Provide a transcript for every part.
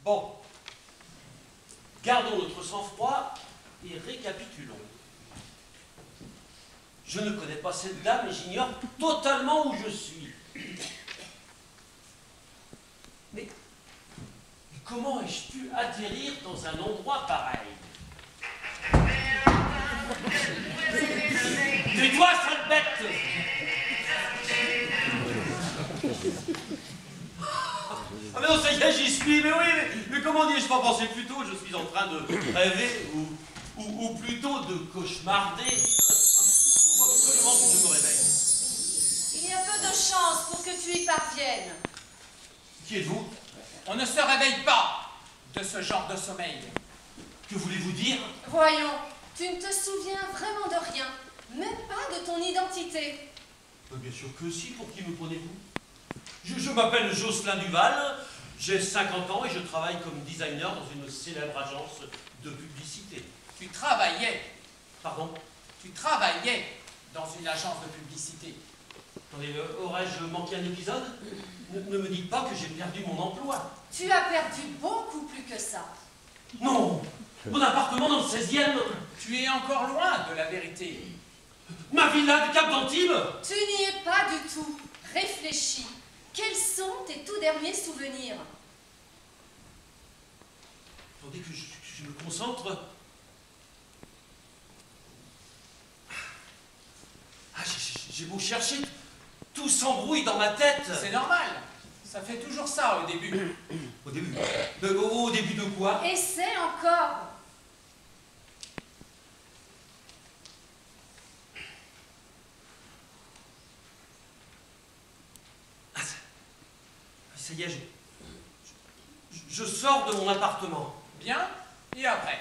Bon. Gardons notre sang-froid et récapitulons. Je ne connais pas cette dame et j'ignore totalement où je suis. Mais comment ai-je pu atterrir dans un endroit pareil? Tais-toi, sale bête! Ah mais non, ça y est, j'y suis, mais oui, mais comment n'y ai-je pas pensé plus tôt? Je suis en train de rêver, ou plutôt de cauchemarder. Faut absolument que je me réveille. Il y a peu de chance pour que tu y parviennes. Qui êtes-vous? On ne se réveille pas de ce genre de sommeil. Que voulez-vous dire? Voyons, tu ne te souviens vraiment de rien, même pas de ton identité. Bien sûr que si, pour qui me prenez-vous? Je m'appelle Jocelyn Duval, j'ai 50 ans et je travaille comme designer dans une célèbre agence de publicité. Tu travaillais. Pardon? Tu travaillais dans une agence de publicité. Attendez, aurais-je manqué un épisode? Ne me dites pas que j'ai perdu mon emploi. Tu as perdu beaucoup plus que ça. Non! Mon appartement dans le 16e! Tu es encore loin de la vérité. Ma villa du Cap d'Antibes! Tu n'y es pas du tout. Réfléchis. Quels sont tes tout derniers souvenirs? Attendez que je me concentre. Ah, j'ai beau chercher, tout s'embrouille dans ma tête. C'est normal. Ça fait toujours ça au début. Au début? Au début de quoi? Essaie encore. Ça y est, je sors de mon appartement. Bien. Et après?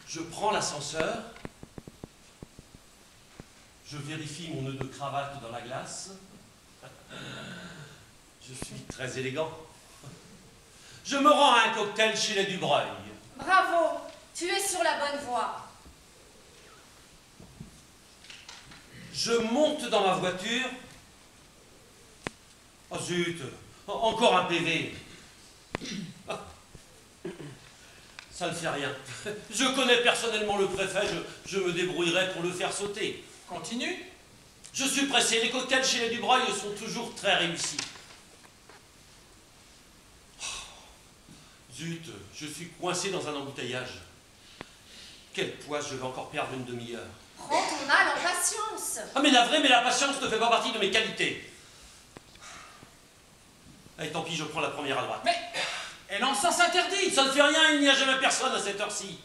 Je prends l'ascenseur. Je vérifie mon nœud de cravate dans la glace. Je suis très élégant. Je me rends à un cocktail chez les Dubreuil. Bravo, tu es sur la bonne voie. Je monte dans ma voiture. Oh zut, encore un PV. Ça ne fait rien. Je connais personnellement le préfet, je me débrouillerai pour le faire sauter. Continue. Je suis pressé, les cocktails chez les Dubreuil sont toujours très réussis. Oh, zut, je suis coincé dans un embouteillage. Quelle poisse, je vais encore perdre une demi-heure. Prends ton mal en patience. Ah mais la patience ne fait pas partie de mes qualités. Allez, tant pis, je prends la première à droite. Mais elle en sens interdit. Ça ne fait rien, il n'y a jamais personne à cette heure-ci.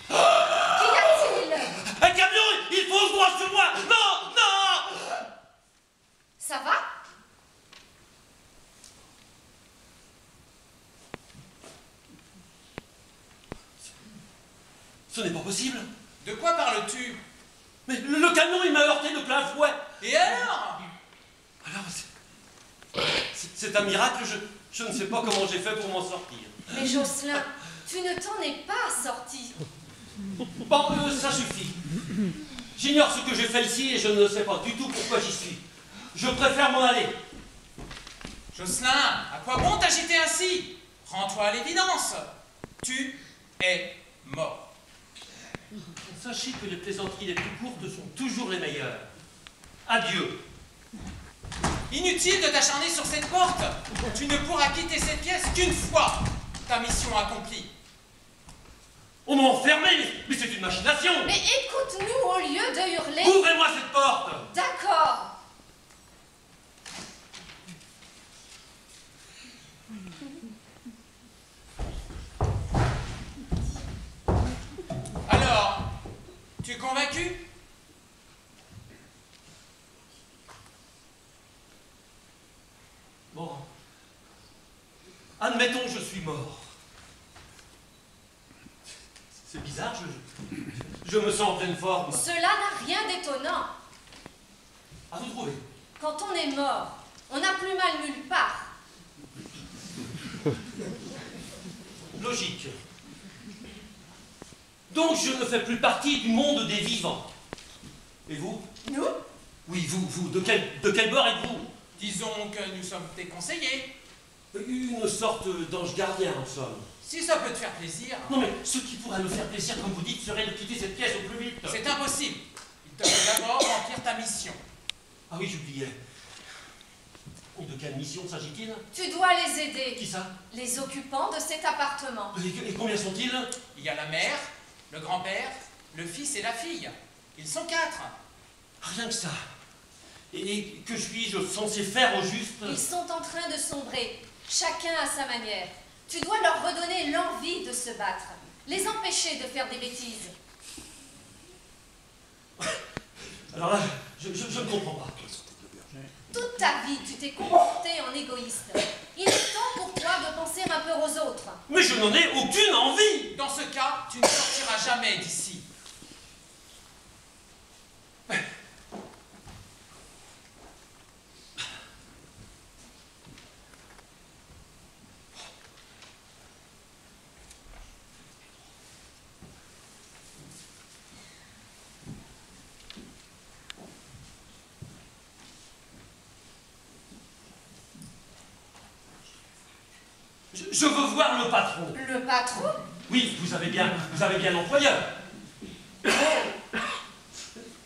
Qu'y a-t-il? Un camion, il fonce droit sur moi. Non, non. Ça va? Ce n'est pas possible. De quoi parles-tu? Mais le camion, il m'a heurté de plein fouet. Et alors? Alors, c'est un miracle, je ne sais pas comment j'ai fait pour m'en sortir. Mais Jocelyn, tu ne t'en es pas sorti. Bon, ça suffit. J'ignore ce que j'ai fait ici et je ne sais pas du tout pourquoi j'y suis. Je préfère m'en aller. Jocelyn, à quoi bon t'agiter ainsi? Rends-toi à l'évidence. Tu es mort. Sachez que les plaisanteries les plus courtes sont toujours les meilleures. Adieu. Inutile de t'acharner sur cette porte. Tu ne pourras quitter cette pièce qu'une fois ta mission accomplie. On m'a enfermé, mais c'est une machination. Mais écoute-nous au lieu de hurler. Ouvrez-moi cette porte. D'accord. Alors, tu es convaincu? Bon. Admettons que je suis mort. C'est bizarre, je me sens en pleine forme. Cela n'a rien d'étonnant. À vous trouver. Quand on est mort, on n'a plus mal nulle part. Logique. Donc je ne fais plus partie du monde des vivants. Et vous? Nous? Oui, vous, de quel bord êtes-vous? Disons que nous sommes tes conseillers. Une sorte d'ange gardien, en somme. Si ça peut te faire plaisir. Non mais ce qui pourrait me faire plaisir, comme vous dites, serait de quitter cette pièce au plus vite. C'est impossible. Il te faut d'abord remplir ta mission. Ah oui, j'oubliais. De quelle mission s'agit-il? Tu dois les aider. Qui ça? Les occupants de cet appartement. Et combien sont-ils? Il y a la mère, le grand-père, le fils et la fille. Ils sont 4. Rien que ça. Et que suis-je censé faire au juste? Ils sont en train de sombrer, chacun à sa manière. Tu dois leur redonner l'envie de se battre, les empêcher de faire des bêtises. Alors là, je ne comprends pas. Toute ta vie, tu t'es comporté en égoïste. Il est temps pour toi de penser un peu aux autres. Mais je n'en ai aucune envie! Dans ce cas, tu ne sortiras jamais d'ici. Je veux voir le patron. Le patron? Oui, vous avez bien l'employeur.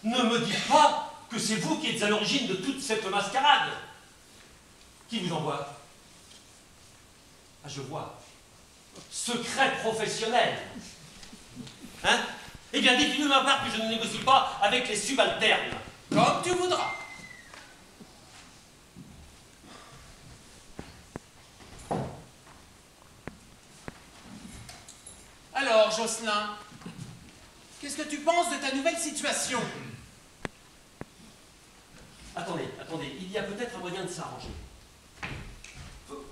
Ne me dites pas que c'est vous qui êtes à l'origine de toute cette mascarade. Qui vous envoie? Ah, je vois. Secret professionnel. Hein? Eh bien, dites-lui de ma part que je ne négocie pas avec les subalternes. Comme tu voudras. Alors, Jocelyn, qu'est-ce que tu penses de ta nouvelle situation? Attendez, il y a peut-être un moyen de s'arranger.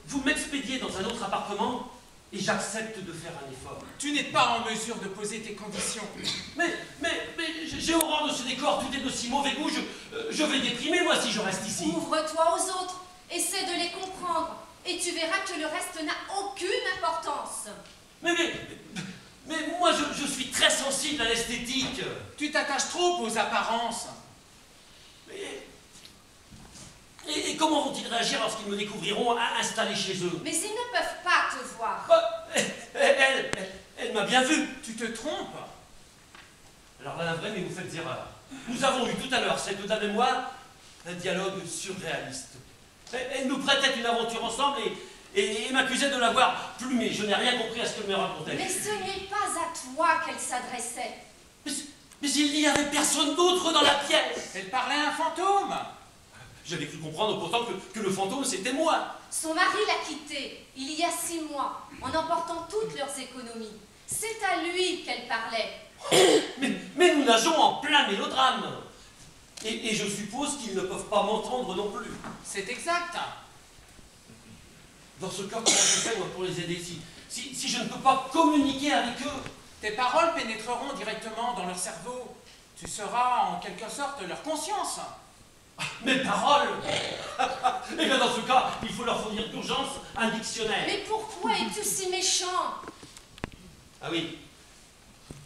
Vous m'expédiez dans un autre appartement et j'accepte de faire un effort. Tu n'es pas en mesure de poser tes conditions. Mais j'ai horreur de ce décor, tout est de si mauvais goût, je vais déprimer moi si je reste ici. Ouvre-toi aux autres, essaie de les comprendre, et tu verras que le reste n'a aucune importance. Mais moi je suis très sensible à l'esthétique. Tu t'attaches trop aux apparences. Et comment vont-ils réagir lorsqu'ils me découvriront installé chez eux? Mais ils ne peuvent pas te voir. Elle m'a bien vu. Tu te trompes. Alors là, la vraie, mais vous faites erreur. Nous avons eu tout à l'heure, cette dame et moi, un dialogue surréaliste. Elle nous prêtait une aventure ensemble et m'accusait de l'avoir plumée. Je n'ai rien compris à ce qu'elle me racontait. Mais ce n'est pas à toi qu'elle s'adressait. Mais il n'y avait personne d'autre dans la pièce. Elle parlait à un fantôme. J'avais cru comprendre pourtant que le fantôme, c'était moi. Son mari l'a quittée il y a 6 mois, en emportant toutes leurs économies. C'est à lui qu'elle parlait. Mais nous nageons en plein mélodrame. Et je suppose qu'ils ne peuvent pas m'entendre non plus. C'est exact. Dans ce cas, comment je fais moi pour les aider si je ne peux pas communiquer avec eux? Tes paroles pénétreront directement dans leur cerveau. Tu seras en quelque sorte leur conscience. Mes paroles. Eh bien dans ce cas, il faut leur fournir d'urgence un dictionnaire. Mais pourquoi es-tu si méchant? Ah oui,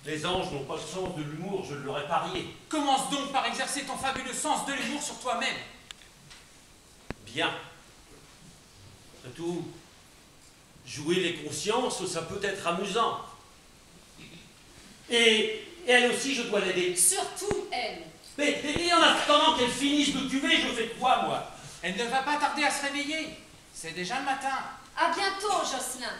les anges n'ont pas le sens de l'humour, je l'aurais parié. Commence donc par exercer ton fabuleux sens de l'humour sur toi-même. Bien. Après tout, jouer les consciences, ça peut être amusant. Et elle aussi, je dois l'aider. Surtout elle. Mais et en attendant qu'elle finisse de cuver, je fais quoi, moi? Elle ne va pas tarder à se réveiller. C'est déjà le matin. À bientôt, Jocelyn.